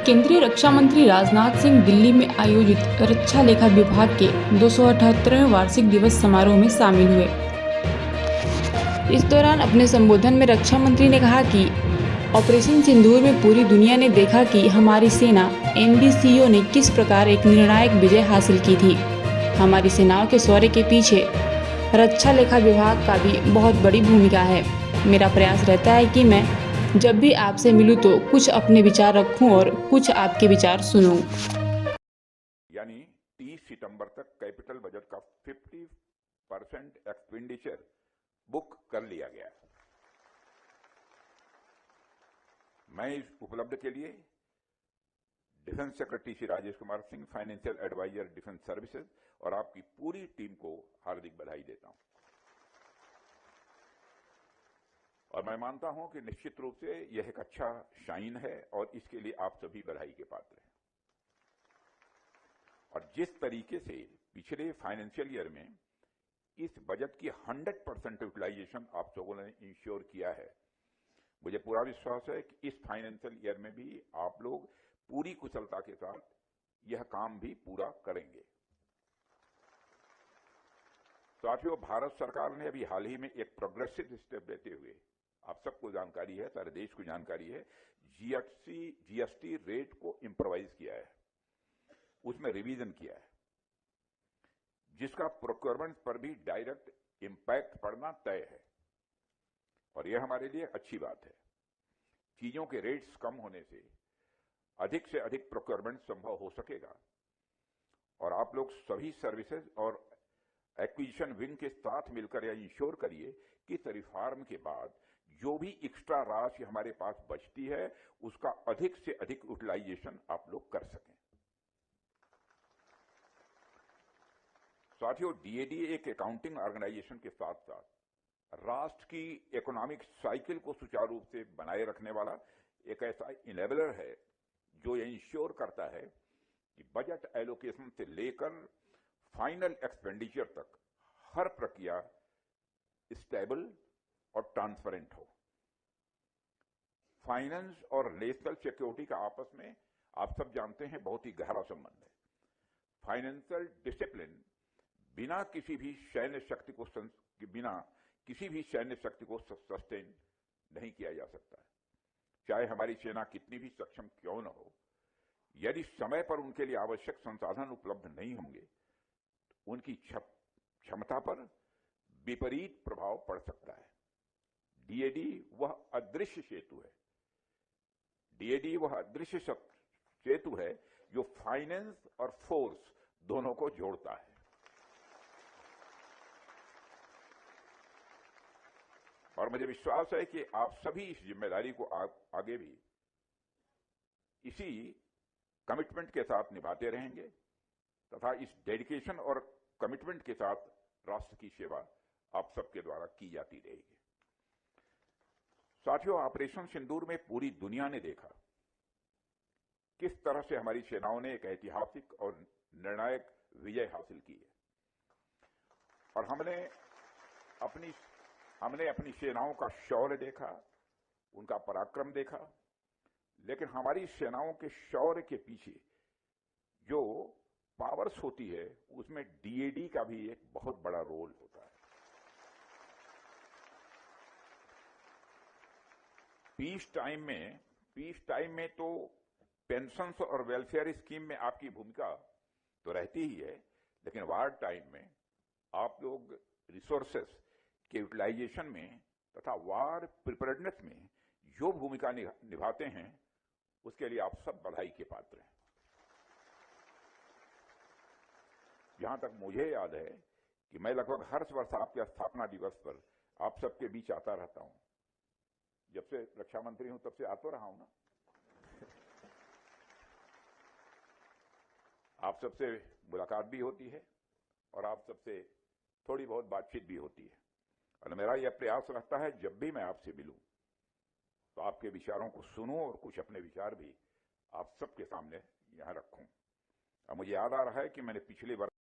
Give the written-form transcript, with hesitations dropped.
केंद्रीय रक्षा मंत्री राजनाथ सिंह दिल्ली में आयोजित रक्षा लेखा विभाग के 278वें वार्षिक दिवस समारोह में शामिल हुए। इस दौरान अपने संबोधन में रक्षा मंत्री ने कहा कि ऑपरेशन सिंदूर में पूरी दुनिया ने देखा कि हमारी सेना NDCO ने किस प्रकार एक निर्णायक विजय हासिल की थी। हमारी सेनाओं के शौर्य के पीछे रक्षा लेखा विभाग का भी बहुत बड़ी भूमिका है। मेरा प्रयास रहता है कि मैं जब भी आपसे मिलूं तो कुछ अपने विचार रखूं और कुछ आपके विचार सुनूं। यानी 30 सितंबर तक कैपिटल बजट का 50% एक्सपेंडिचर बुक कर लिया गया। मैं इस उपलब्धि के लिए defence secretary Shri Rajesh Kumar Singh, financial adviser defence services और आपकी पूरी टीम को हार्दिक बधाई देता हूं। और मैं मानता हूं कि निश्चित रूप से यह एक अच्छा शाइन है और इसके लिए आप सभी बधाई के पात्र हैं। और जिस तरीके से पिछले फाइनेंशियल ईयर में इस बजट की 100% यूटिलाइजेशन आप लोगों ने इंश्योर किया है, मुझे पूरा विश्वास है कि इस फाइनेंशियल ईयर में भी आप लोग पूरी कुशलता के साथ यह काम भी पूरा करेंगे। साथियों, भारत सरकार ने अभी हाल ही में एक प्रोग्रेसिव स्टेप लेते हुए, आप सबको जानकारी है, सारे देश को जानकारी है, जीएसटी रेट को इंप्रोवाइज किया है, उसमें रिवीजन किया है, जिसका प्रोक्योरमेंट पर भी डायरेक्ट इंपैक्ट पड़ना तय है। और यह हमारे लिए अच्छी बात है। चीजों के रेट्स कम होने से अधिक प्रोक्योरमेंट संभव हो सकेगा। और आप लोग सभी सर्विसेज और एक्विजिशन विंग के साथ मिलकर यह इंश्योर करिए कि रिफॉर्म के बाद जो भी एक्स्ट्रा राशि हमारे पास बचती है उसका अधिक से अधिक यूटिलाइजेशन आप लोग कर सकें। साथियों, डीएडी एक अकाउंटिंग ऑर्गेनाइजेशन के साथ साथ राष्ट्र की इकोनॉमिक साइकिल को सुचारू रूप से बनाए रखने वाला एक ऐसा इनेबलर है जो ये इंश्योर करता है कि बजट एलोकेशन से लेकर फाइनल एक्सपेंडिचर तक हर प्रक्रिया स्टेबल और ट्रांसपेरेंट हो। फाइनेंस और नेशनल सिक्योरिटी का आपस में आप सब जानते हैं बहुत ही गहरा संबंध है। फाइनेंशियल डिसिप्लिन बिना किसी भी सैन्य शक्ति को सस्टेन नहीं किया जा सकता है। चाहे हमारी सेना कितनी भी सक्षम क्यों न हो, यदि समय पर उनके लिए आवश्यक संसाधन उपलब्ध नहीं होंगे, उनकी क्षमता पर विपरीत प्रभाव पड़ सकता है। डीएडी वह अदृश्य सेतु है। डीएडी वह अदृश्य सेतु है जो फाइनेंस और फोर्स दोनों को जोड़ता है। और मुझे विश्वास है कि आप सभी इस जिम्मेदारी को आगे भी इसी कमिटमेंट के साथ निभाते रहेंगे तथा इस डेडिकेशन और कमिटमेंट के साथ राष्ट्र की सेवा आप सबके द्वारा की जाती रहेगी। साथियों, ऑपरेशन सिंदूर में पूरी दुनिया ने देखा किस तरह से हमारी सेनाओं ने एक ऐतिहासिक और निर्णायक विजय हासिल की है। और हमने अपनी सेनाओं का शौर्य देखा, उनका पराक्रम देखा, लेकिन हमारी सेनाओं के शौर्य के पीछे जो पावर्स होती है उसमें डीएडी का भी एक बहुत बड़ा रोल होता है। पीस टाइम में तो पेंशन्स और वेलफेयर स्कीम में आपकी भूमिका तो रहती ही है, लेकिन वार टाइम में आप लोग रिसोर्सेस के यूटिलाइजेशन में तथा वार प्रिपेयर्डनेस में जो भूमिका निभाते हैं उसके लिए आप सब बधाई के पात्र हैं। जहां तक मुझे याद है कि मैं लगभग हर वर्ष आपके स्थापना दिवस पर आप सबके बीच आता रहता हूं। जब से रक्षा मंत्री हूं तब से आता रहा हूं ना। आप सबसे मुलाकात भी होती है और आप सबसे थोड़ी बहुत बातचीत भी होती है। और मेरा यह प्रयास रहता है जब भी मैं आपसे मिलूं तो आपके विचारों को सुनूं और कुछ अपने विचार भी आप सबके सामने यहां रखूं। अब मुझे याद आ रहा है कि मैंने पिछले वर्ष